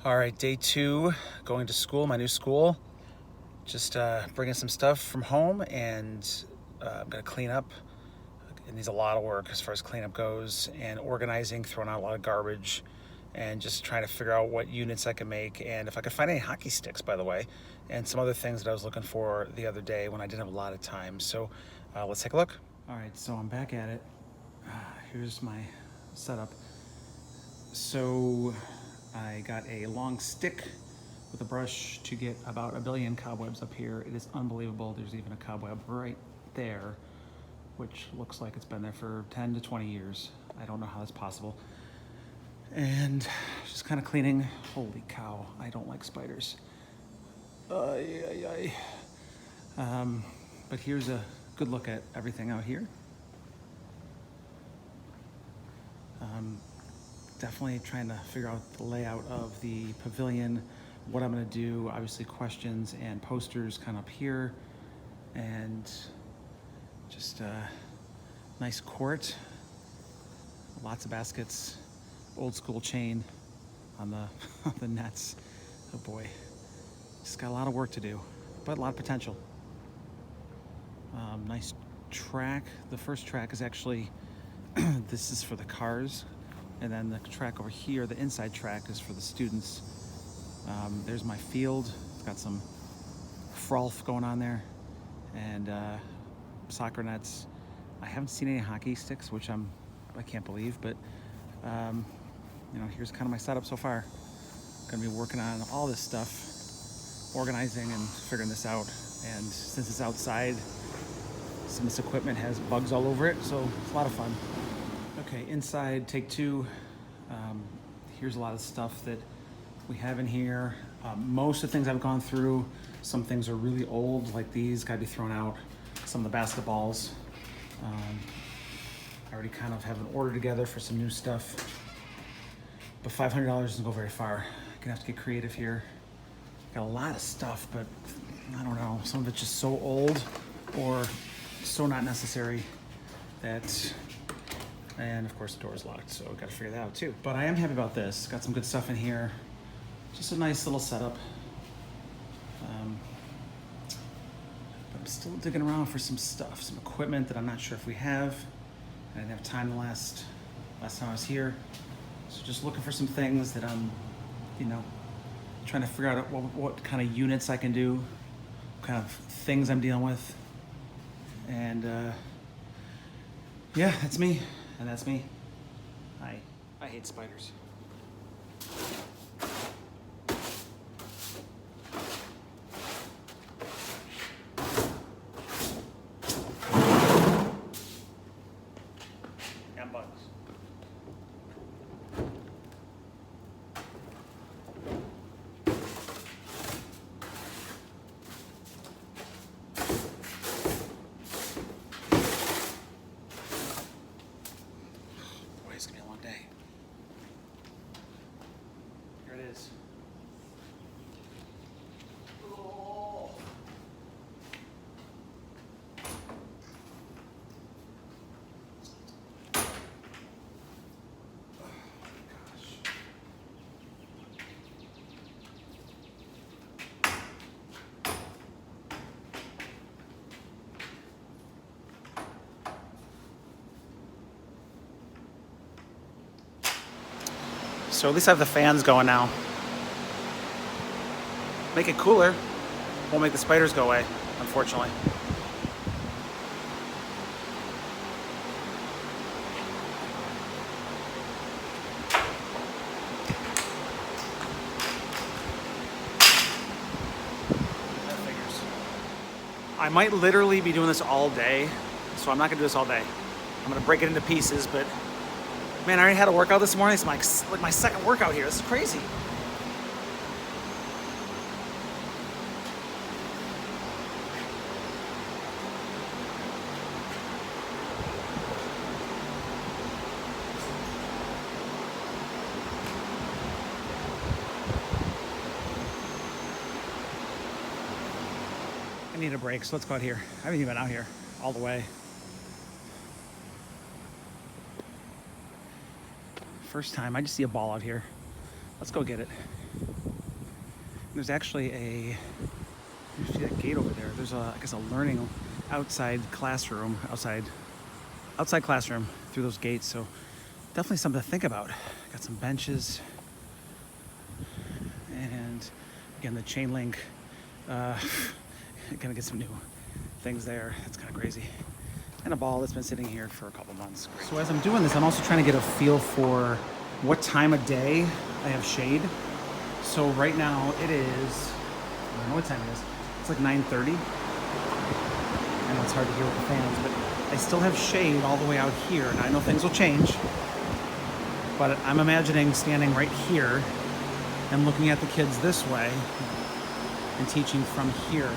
All right, day 2, going to school, my new school. Just bringing some stuff from home, and I'm gonna clean up. It needs a lot of work as far as cleanup goes, and organizing, throwing out a lot of garbage, and just trying to figure out what units I can make, and if I could find any hockey sticks, by the way, and some other things that I was looking for the other day when I didn't have a lot of time. So let's take a look. All right, so I'm back at it. Here's my setup. So I got a long stick with a brush to get about a billion cobwebs up here. It is unbelievable. There's even a cobweb right there, which looks like it's been there for 10 to 20 years. I don't know how that's possible. And just kind of cleaning. Holy cow, I don't like spiders. But here's a good look at everything out here. Definitely trying to figure out the layout of the pavilion, what I'm gonna do, obviously questions and posters kind of up here, and just a nice court, lots of baskets, old school chain on the, on the nets. Oh boy, just got a lot of work to do, but a lot of potential. Nice track. The first track is actually, this is for the cars. And then the track over here, the inside track, is for the students. There's my field. It's got some frolf going on there, and soccer nets. I haven't seen any hockey sticks, which I can't believe, but you know, here's kind of my setup so far. Gonna be working on all this stuff, organizing and figuring this out. And since it's outside, some of this equipment has bugs all over it, so it's a lot of fun. Okay, inside, take 2. Here's a lot of stuff that we have in here. Most of the things I've gone through, some things are really old, like these, gotta be thrown out. Some of the basketballs. I already kind of have an order together for some new stuff. But $500 doesn't go very far. I'm gonna have to get creative here. Got a lot of stuff, but I don't know. Some of it's just so old or so not necessary that. And of course the door is locked, so I've got to figure that out too. But I am happy about this. Got some good stuff in here. Just a nice little setup. But I'm still digging around for some stuff, some equipment that I'm not sure if we have. I didn't have time the last time I was here. So just looking for some things that I'm, you know, trying to figure out what kind of units I can do, what kind of things I'm dealing with. And yeah, that's me. And that's me. I hate spiders. And bugs. It's gonna be a long day. Here it is. Oh. So at least I have the fans going now. Make it cooler. Won't make the spiders go away, unfortunately. That figures. I might literally be doing this all day, so I'm not gonna do this all day. I'm gonna break it into pieces, but man, I already had a workout this morning. It's like my second workout here. This is crazy. I need a break, so let's go out here. I haven't even been out here all the way. First time, I just see a ball out here. Let's go get it. There's actually you see that gate over there? There's I guess a learning outside classroom through those gates. So definitely something to think about. Got some benches, and again the chain link. Gonna get some new things there. That's kind of crazy. And a ball that's been sitting here for a couple months. Great. So as I'm doing this, I'm also trying to get a feel for what time of day I have shade. So right now it is, I don't know what time it is. It's like 9:30. I know it's hard to hear with the fans, but I still have shade all the way out here. And I know things will change, but I'm imagining standing right here and looking at the kids this way and teaching from here.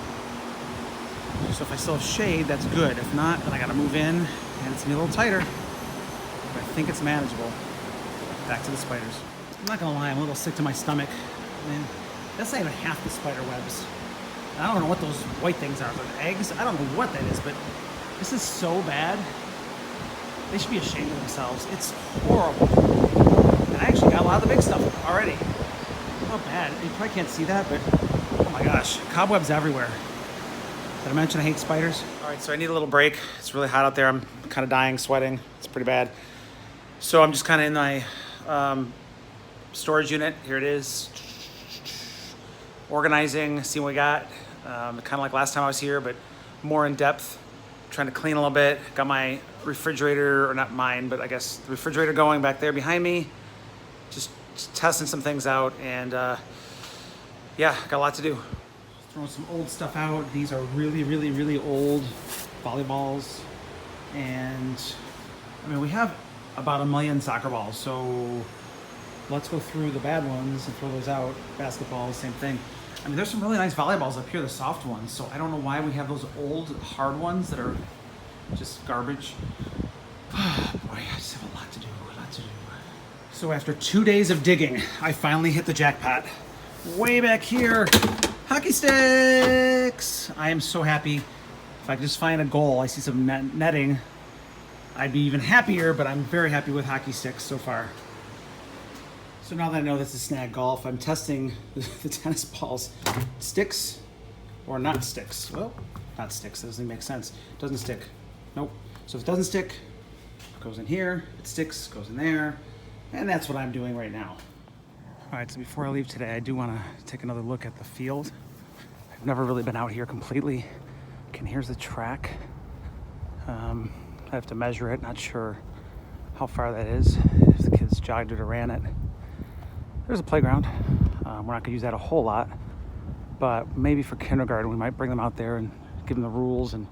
So if I still have shade, that's good. If not, then I gotta move in and it's gonna be a little tighter. But I think it's manageable. Back to the spiders. I'm not gonna lie, I'm a little sick to my stomach. I mean, that's not even half the spider webs. I don't know what those white things are, but eggs? I don't know what that is, but this is so bad. They should be ashamed of themselves. It's horrible. And I actually got a lot of the big stuff already. Not bad. You probably can't see that, but oh my gosh, cobwebs everywhere. Did I mention I hate spiders? All right, so I need a little break. It's really hot out there. I'm kind of dying, sweating. It's pretty bad. So I'm just kind of in my storage unit. Here it is. Organizing, seeing what we got. Kind of like last time I was here, but more in depth. Trying to clean a little bit. Got my refrigerator, or not mine, but I guess the refrigerator going back there behind me. Just testing some things out, and yeah, got a lot to do. Throwing some old stuff out. These are really, really, really old volleyballs. And I mean, we have about 1 million soccer balls, so let's go through the bad ones and throw those out. Basketballs, same thing. I mean, there's some really nice volleyballs up here, the soft ones, so I don't know why we have those old hard ones that are just garbage. Boy, I just have a lot to do, So after 2 days of digging, I finally hit the jackpot. Way back here, hockey sticks! I am so happy. If I could just find a goal, I see some netting, I'd be even happier, but I'm very happy with hockey sticks so far. So now that I know this is Snag Golf, I'm testing the tennis balls. Sticks or not sticks? Well, not sticks, that doesn't make sense. It doesn't stick. Nope. So if it doesn't stick, it goes in here, it sticks, goes in there, and that's what I'm doing right now. All right, so before I leave today, I do want to take another look at the field. I've never really been out here completely. Okay, here's the track. I have to measure it, not sure how far that is, if the kids jogged it or ran it. There's a playground. We're not gonna use that a whole lot, but maybe for kindergarten, we might bring them out there and give them the rules and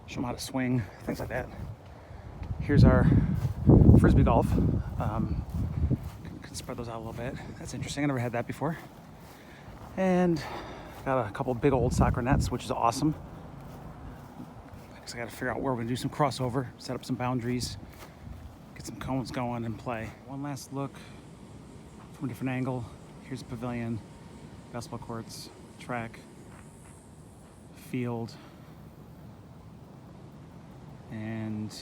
show them how to swing, things like that. Here's our Frisbee golf. Can spread those out a little bit. That's interesting, I never had that before. And got a couple big old soccer nets, which is awesome. I guess I gotta figure out where we're gonna do some crossover, set up some boundaries, get some cones going and play. One last look from a different angle. Here's a pavilion, basketball courts, track, field, and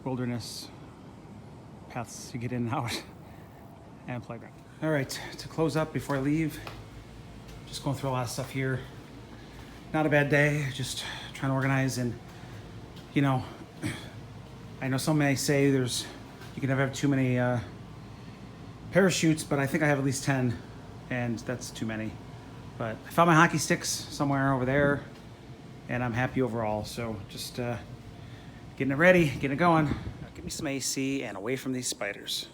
wilderness, paths to get in and out, and playground. All right, to close up before I leave, just going through a lot of stuff here. Not a bad day, just trying to organize. And you know, I know some may say you can never have too many parachutes, but I think I have at least 10, and that's too many. But I found my hockey sticks somewhere over there, and I'm happy overall. So just getting it ready, getting it going. Now, give me some AC and away from these spiders.